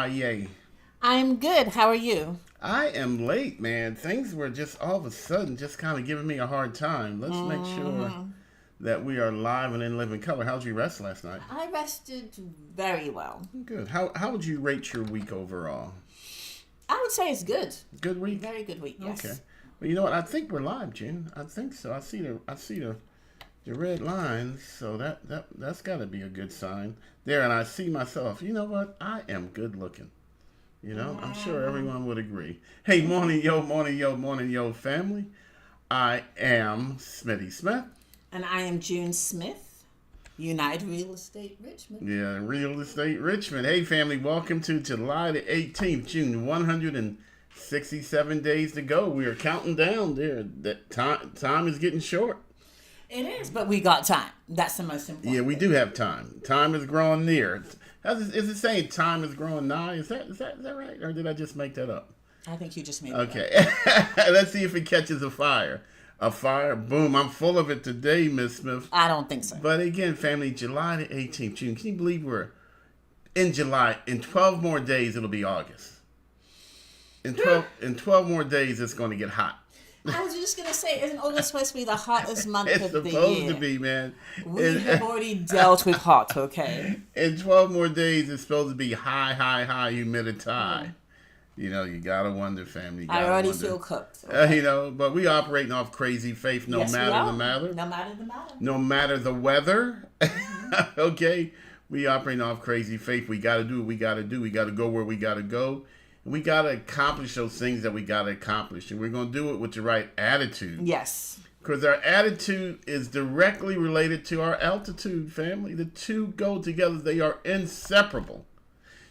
Yay. I'm good. How are you? I am late, man. Things were just all of a sudden just kind of giving me a hard time. Let's make sure hmm that we are live and in living color. How'd you rest last night? I rested very well. Good. How would you rate your week overall? I would say it's good. Good week? Very good week, Okay. yes. Well, you know what? I think we're live, June. I think so. I see the red lines, so that's got to be a good sign. There, and I see myself. You know what? I am good looking. I'm sure everyone would agree. Hey, morning, yo, family. I am Smitty Smith. And I am June Smith, United Real Estate Richmond. Yeah, Real Estate Richmond. Hey, family, welcome to July the 18th, June. 167 days to go. We are counting down there. That time is getting short. It is, but we got time. That's the most important. Yeah, we do have time. Time is growing near. Is it saying time is growing nigh? Is that right? Or did I just make that up? I think you just made it Okay. Let's see if it catches a fire. A fire. Boom. I'm full of it today, Miss Smith. I don't think so. But again, family, July the 18th, June. Can you believe we're in July? In 12 more days, it'll be August. In 12 more days, it's going to get hot. I was just going to say, isn't August supposed to be the hottest month It's of the supposed year? to be, man. We have already dealt with hot, okay? In 12 more days, it's supposed to be high humidity. You gotta wonder, family. I already feel cooked. But we operating off crazy faith, no Yes, we matter are. the matter, No matter the matter. no matter the weather. Okay, we operating off crazy faith. We gotta do what we gotta do. We gotta go where we gotta go. And we gotta accomplish those things that we gotta accomplish, and we're gonna do it with the right attitude. Yes. Because our attitude is directly related to our altitude, family. The two go together. They are inseparable.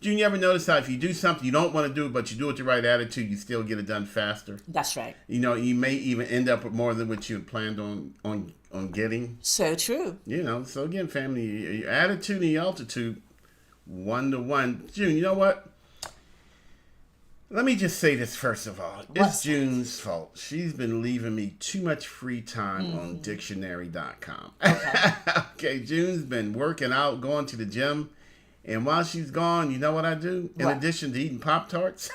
June, you ever notice how if you do something you don't want to do, but you do it with the right attitude, you still get it done faster? That's right. You may even end up with more than what you had planned on getting. So true. So again, family, your attitude and your altitude, 1-to-1. June, you know what? Let me just say this first of all. It's June's fault. She's been leaving me too much free time on dictionary.com. Okay, June's been working out, going to the gym. And while she's gone, you know what I do? In addition to eating Pop-Tarts,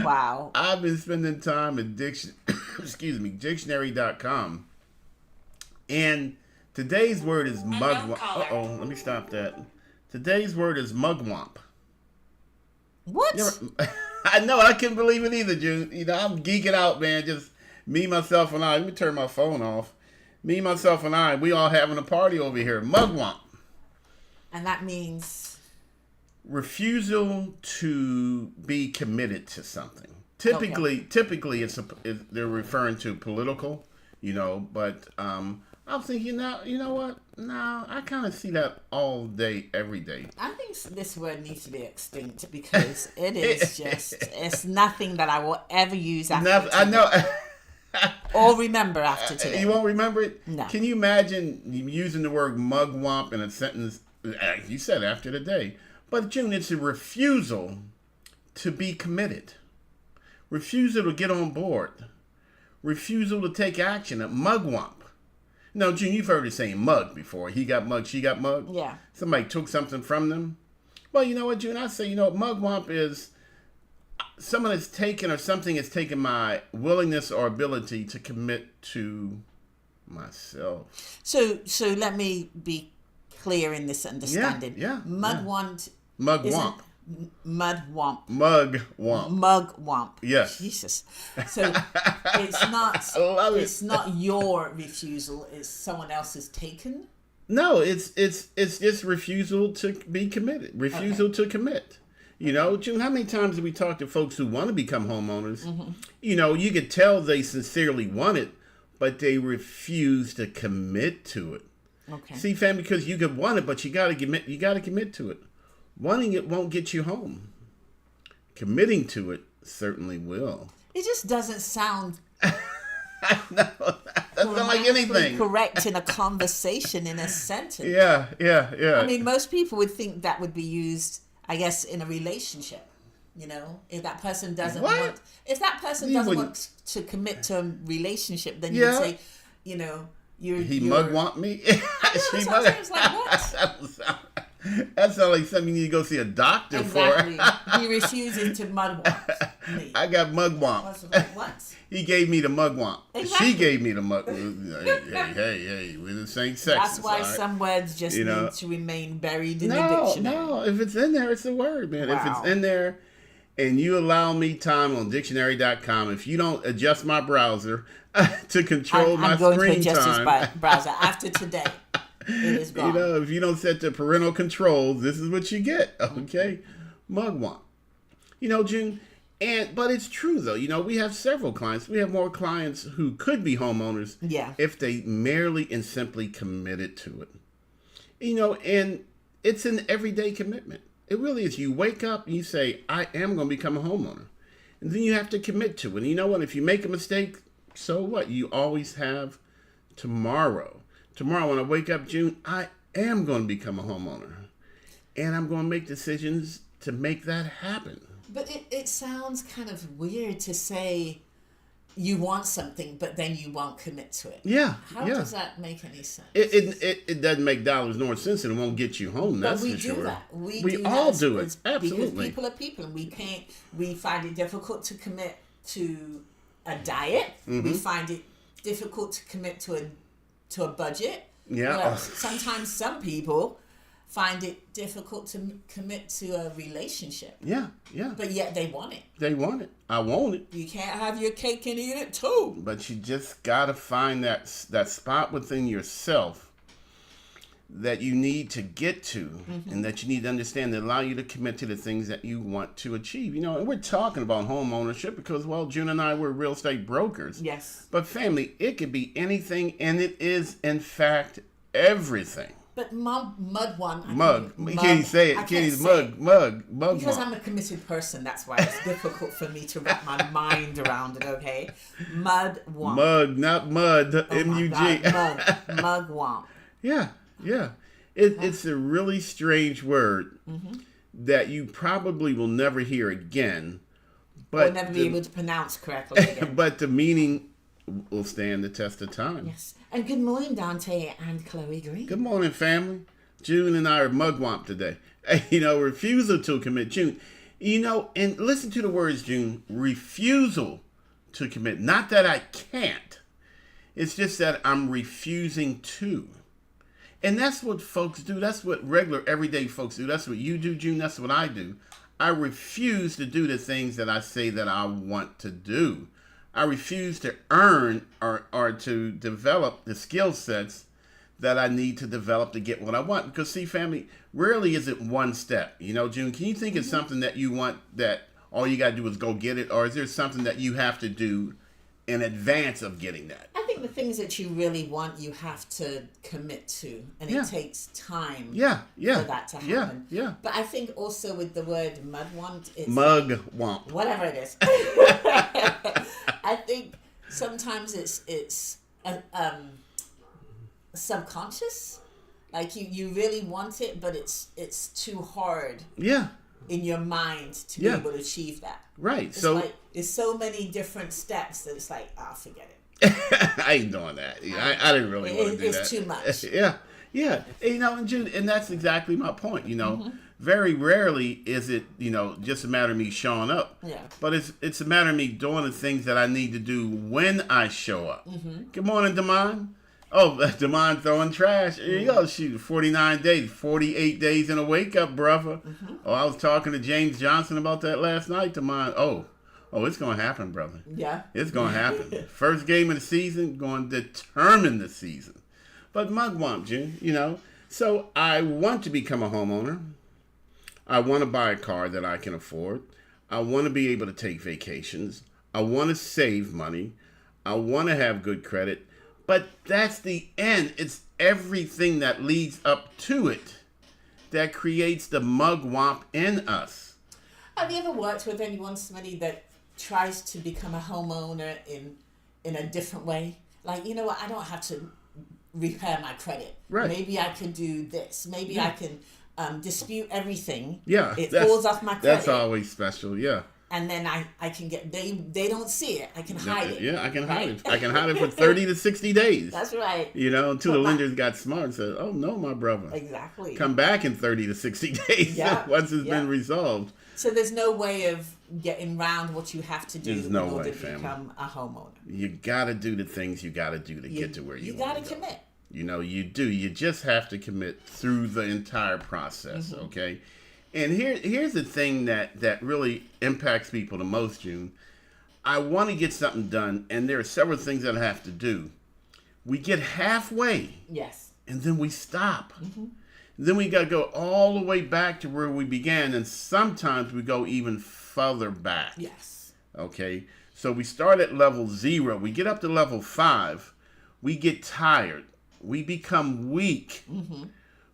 Wow. I've been spending time at dictionary.com. And today's word is mugwump. Uh-oh, let me stop that. Today's word is mugwump. What? I know, I couldn't believe it either, June. I'm geeking out, man. Just me, myself, and I. Let me turn my phone off. Me, myself, and I, we all having a party over here. Mugwump. And that means Refusal to be committed to something. Typically, they're referring to political, But I'm thinking, you know what? No, I kind of see that all day, every day. I think this word needs to be extinct because it is it's nothing that I will ever use after today. I know. Or remember after today. You won't remember it? No. Can you imagine using the word mugwump in a sentence? You said after the day. But, June, it's a refusal to be committed. Refusal to get on board. Refusal to take action. A mugwump. Now, June, you've heard it saying mug before. He got mugged, she got mugged. Yeah. Somebody took something from them. Well, you know what, June? I say, mugwump is someone has taken or something has taken my willingness or ability to commit to myself. So let me be clear in this understanding. Yeah. Mugwump. Mugwump. Mudwump. Mugwump. Mugwump. Yes. Jesus. So it's not. I love it. It's not your refusal. It's someone else's taken. No, it's just refusal to be committed. Refusal to commit. June, how many times have we talked to folks who want to become homeowners? Mm-hmm. You could tell they sincerely want it, but they refuse to commit to it. Okay. See, family, because you could want it, but you gotta commit. You gotta commit to it. Wanting it won't get you home. Committing to it certainly will. It just doesn't sound. No, doesn't sound like anything. Correct in a conversation in a sentence. Yeah. I mean, most people would think that would be used, I guess, in a relationship. If that person doesn't want to commit to a relationship, then you would say, you're mugwump me. I know, sometimes like what? That sounds like something you need to go see a doctor Exactly. for. He refuses to mugwump me. I got mugwump. I was like, what? He gave me the mugwump. Exactly. She gave me the mug. Hey, we're the same sex. That's why some words just need to remain buried in the dictionary. No, if it's in there, it's a word, man. Wow. If it's in there and you allow me time on dictionary.com, if you don't adjust my browser to control my screen time. I'm going to adjust this browser after today. It is gone. If you don't set the parental controls, this is what you get. Okay? Mugwump. June, but it's true though. We have several clients. We have more clients who could be homeowners if they merely and simply committed to it. And it's an everyday commitment. It really is. You wake up and you say, I am going to become a homeowner. And then you have to commit to it. And you know what? If you make a mistake, so what? You always have tomorrow. Tomorrow when I wake up, June, I am going to become a homeowner. And I'm going to make decisions to make that happen. But it sounds kind of weird to say you want something, but then you won't commit to it. Yeah. How does that make any sense? It doesn't make dollars nor cents, and it won't get you home. That's for sure. That. We all do it. Absolutely. Because people are people, and we find it difficult to commit to a diet. Mm-hmm. We find it difficult to commit to a budget. Yeah. Sometimes some people find it difficult to commit to a relationship. Yeah. But yet they want it. They want it. I want it. You can't have your cake and eat it too. But you just gotta find that spot within yourself that you need to get to, and that you need to understand that allow you to commit to the things that you want to achieve. And we're talking about home ownership because, well, June and I were real estate brokers. Yes. But family, it could be anything, and it is, in fact, everything. But mugwump. Mug. Can't say it. Mug. Because I'm a committed person, that's why it's difficult for me to wrap my mind around it, okay? Mugwump. Mug, not mud. M-U-G. Mugwump. Yeah. It's a really strange word that you probably will never hear again. But or never be able to pronounce correctly again. But the meaning will stand the test of time. Yes. And good morning, Dante and Chloe Green. Good morning, family. June and I are mugwump today. Refusal to commit. June, and listen to the words, June. Refusal to commit. Not that I can't. It's just that I'm refusing to. And that's what folks do. That's what regular, everyday folks do. That's what you do, June. That's what I do. I refuse to do the things that I say that I want to do. I refuse to earn or to develop the skill sets that I need to develop to get what I want. Because, see, family, rarely is it one step. June, can you think of something that you want that all you got to do is go get it? Or is there something that you have to do in advance of getting that? I think the things that you really want, you have to commit to, and it takes time for that to happen. Yeah. But I think also with the word mugwump, it's mugwump, whatever it is. I think sometimes it's subconscious, like you really want it, but it's too hard. Yeah. In your mind to be able to achieve that. Right. It's like there's so many different steps that it's like, forget it. I ain't doing that. I didn't really want to do that. It's too much. Yeah. And June, and that's exactly my point. Very rarely is it just a matter of me showing up. Yeah. But it's a matter of me doing the things that I need to do when I show up. Good morning, Damon. Oh, Damon throwing trash. Here you go. Shoot, 49 days, 48 days in a wake up, brother. Oh, I was talking to James Johnson about that last night, Damon. Oh, it's going to happen, brother. Yeah. It's going to happen. First game of the season, going to determine the season. But mugwump, June, So I want to become a homeowner. I want to buy a car that I can afford. I want to be able to take vacations. I want to save money. I want to have good credit. But that's the end. It's everything that leads up to it that creates the mugwump in us. Have you ever worked with somebody that tries to become a homeowner in a different way? Like, I don't have to repair my credit. Right. Maybe I can do this. Maybe I can dispute everything. Yeah. It falls off my credit. That's always special, yeah. and then I can get they don't see it. I can hide it. Yeah, I can hide right? it. I can hide it for 30 to 60 days. That's right. You know, until the lenders got smart and said, "Oh no, my brother, Exactly. come back in 30 to 60 days Yeah. once it's been resolved." So there's no way of getting around what you have to do There's no in order way, to family. become a homeowner. You gotta do the things you gotta do to get to where you want gotta to go. commit. You know, you do. You just have to commit through the entire process, okay? And here's the thing that really impacts people the most, June. I want to get something done, and there are several things that I have to do. We get halfway, Yes. and then we stop. Then we got to go all the way back to where we began, and sometimes we go even further back. Yes. Okay? So we start at level 0. We get up to level 5. We get tired. We become weak.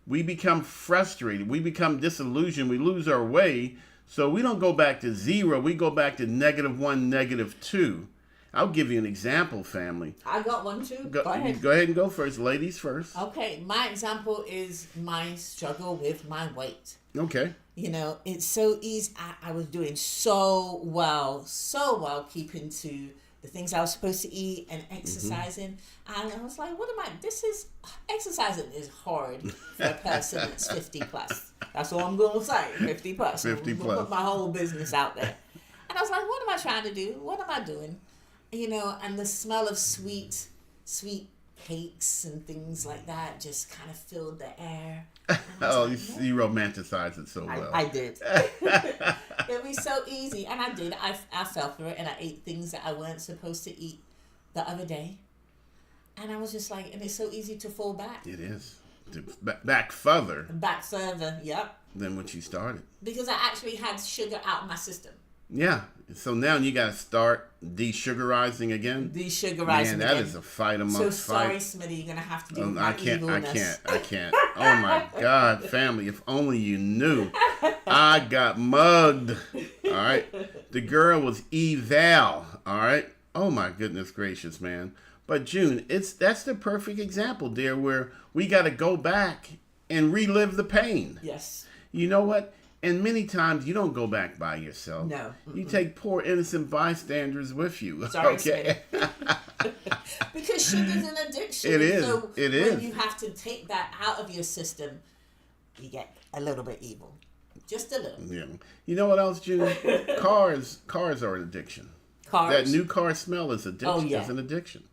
We become frustrated. We become disillusioned. We lose our way. So we don't go back to 0. We go back to -1, -2. I'll give you an example, family. I got one too. Go ahead and go first. Ladies first. Okay, my example is my struggle with my weight. Okay. You know, it's so easy. I was doing so well keeping to the things I was supposed to eat and exercising. And I was like, exercising is hard for a person that's 50 plus. That's all I'm going to say, 50 plus. 50 I'm plus. gonna put my whole business out there. And I was like, what am I trying to do? What am I doing? You know, and the smell of sweet cakes and things like that just kind of filled the air. Oh, you romanticize it so well. I did. It was so easy, and I did. I fell for it, and I ate things that I weren't supposed to eat the other day, and I was just like, and it's so easy to fall back. It is. Back further Back further, yep. than when you started. Because I actually had sugar out of my system. Yeah. So now you got to start desugarizing again. Desugarizing Man, that again. is a fight amongst So sorry, fight. Smitty, you're gonna have to do I my can't. evilness. I can't. Oh my God, family! If only you knew. I got mugged. All right. The girl was eval. All right. Oh my goodness gracious, man. But June, that's the perfect example, dear, where we got to go back and relive the pain. Yes. You know what? And many times you don't go back by yourself. No. You take poor innocent bystanders with you. Sorry, Okay. Because sugar's an addiction. It is. So It when is. you have to take that out of your system, you get a little bit evil. Just a little. Yeah. You know what else, June? Cars are an addiction. Cars. That new car smell is addiction. Oh, yeah. Is an addiction.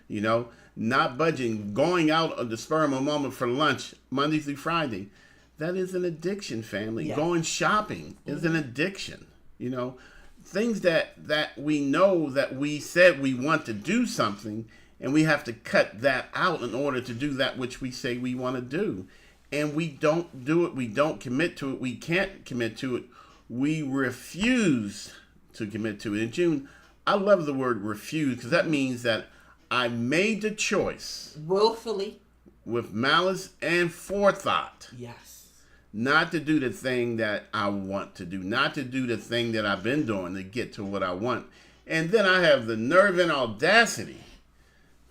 You know, not budging, going out on the spur of a moment for lunch Monday through Friday. That is an addiction, family. Yeah. Going shopping is an addiction. You know, things that we know that we said we want to do something, and we have to cut that out in order to do that which we say we want to do. And we don't do it. We don't commit to it. We can't commit to it. We refuse to commit to it. In June, I love the word refuse because that means that I made the choice Willfully. with malice and forethought Yes. not to do the thing that I want to do, not to do the thing that I've been doing to get to what I want. And then I have the nerve and audacity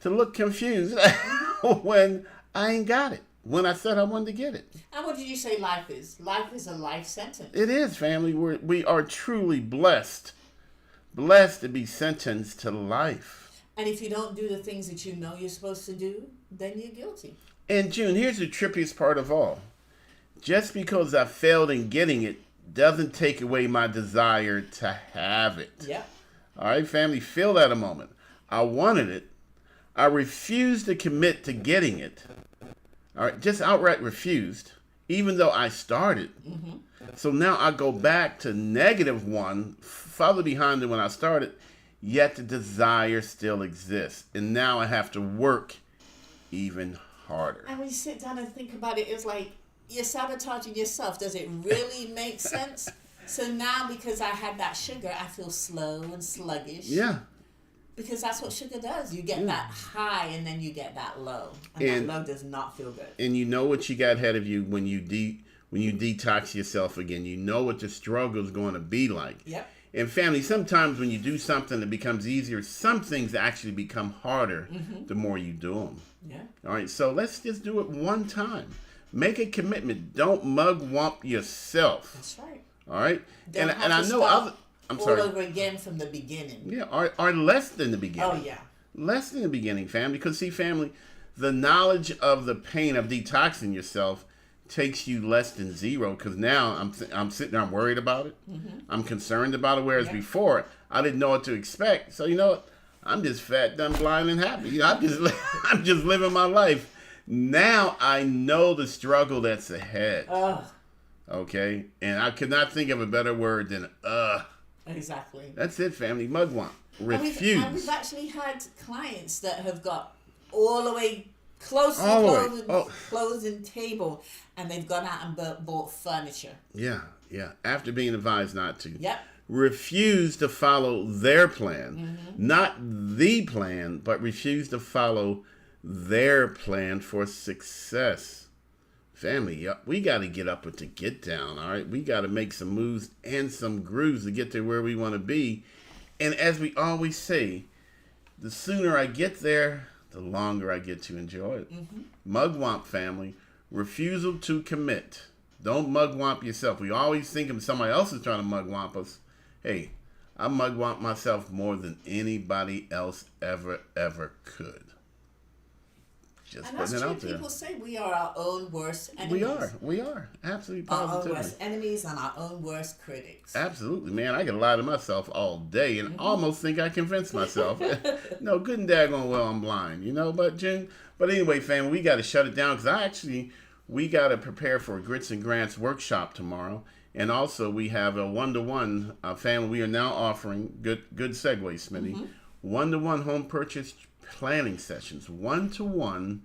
to look confused when I ain't got it, when I said I wanted to get it. And what did you say life is? Life is a life sentence. It is, family. We are truly blessed to be sentenced to life. And if you don't do the things that you know you're supposed to do, then you're guilty. And June, here's the trippiest part of all. Just because I failed in getting it doesn't take away my desire to have it. Yep. All right, family, feel that a moment. I wanted it. I refused to commit to getting it. All right, just outright refused, even though I started. So now I go back to -1, further behind than when I started, yet the desire still exists. And now I have to work even harder. And when you sit down and think about it, it's like you're sabotaging yourself. Does it really make sense? So now because I had that sugar, I feel slow and sluggish. Yeah. Because that's what sugar does. You get that high and then you get that low. And that low does not feel good. And you know what you got ahead of you when you detox yourself again. You know what the struggle is going to be like. Yep. And family, sometimes when you do something that becomes easier, some things actually become harder the more you do them. Yeah. All right, so let's just do it one time. Make a commitment. Don't mug-wump yourself. That's right. All right? Don't And have I to know stop. I'm all sorry. over again from the beginning. Yeah, or less than the beginning. Oh, yeah. Less than the beginning, family. Because, see, family, the knowledge of the pain of detoxing yourself takes you less than zero. Because now I'm sitting there, I'm worried about it. Mm-hmm. I'm concerned about it. Whereas before, I didn't know what to expect. So, you know what? I'm just fat, dumb, blind, and happy. You know, I'm just living my life. Now I know the struggle that's ahead. Okay? And I could not think of a better word than Exactly. That's it, family. Mugwump. Refuse. And we've actually had clients that have got all the way close to closing table, and they've gone out and bought furniture. Yeah. After being advised not to. Yep. Refuse to follow their plan. Mm-hmm. Not the plan, but refuse to follow their plan for success. Family, we got to get up with the get down, all right? We got to make some moves and some grooves to get to where we want to be. And as we always say, the sooner I get there, the longer I get to enjoy it. Mm-hmm. Mugwump, family. Refusal to commit. Don't mugwump yourself. We always think of somebody else is trying to mugwump us. Hey, I mugwump myself more than anybody else ever could. Just putting it out there. People say we are our own worst enemies. We are. Absolutely, positively. Our positively. own worst enemies and our own worst critics. Absolutely, man. I can lie to myself all day and almost think I convinced myself. No, good and daggone well I'm blind, you know. But anyway, family, we got to shut it down because we got to prepare for a Grits and Grants workshop tomorrow. And also, we have a one-to-one family. We are now offering, good segue, Smitty, one-to-one home purchase planning sessions. One-to-one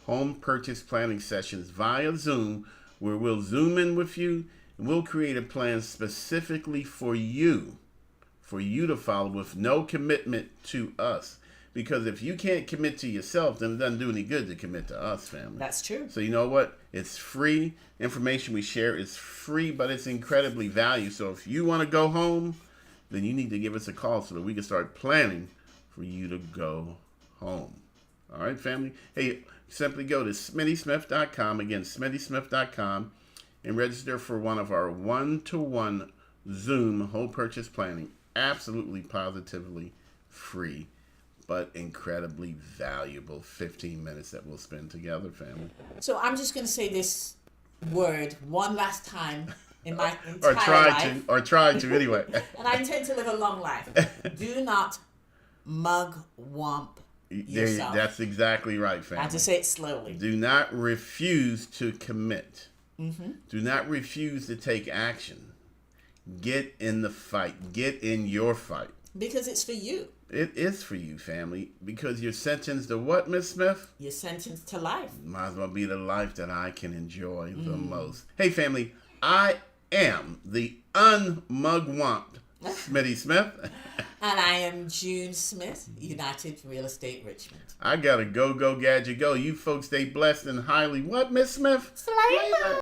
home purchase planning sessions via Zoom, where we'll Zoom in with you, and we'll create a plan specifically for you to follow with no commitment to us. Because if you can't commit to yourself, then it doesn't do any good to commit to us, family. That's true. So you know what? It's free. Information we share is free, but it's incredibly valuable. So if you want to go home, then you need to give us a call so that we can start planning for you to go home. All right, family? Hey, simply go to SmittySmith.com. Again, SmittySmith.com, and register for one of our one-to-one Zoom home purchase planning. Absolutely, positively free, but incredibly valuable 15 minutes that we'll spend together, family. So I'm just going to say this word one last time in my entire life. Or try to, anyway. And I intend to live a long life. Do not mugwump yourself. That's exactly right, family. I have to say it slowly. Do not refuse to commit. Mm-hmm. Do not refuse to take action. Get in the fight. Get in your fight. Because it's for you. It is for you, family, because you're sentenced to what, Miss Smith? You're sentenced to life. Might as well be the life that I can enjoy the most. Hey, family, I am the unmugwumped Smitty Smith. And I am June Smith, United Real Estate Richmond. I gotta go, gadget, go. You folks stay blessed and highly, what, Miss Smith? Flavor.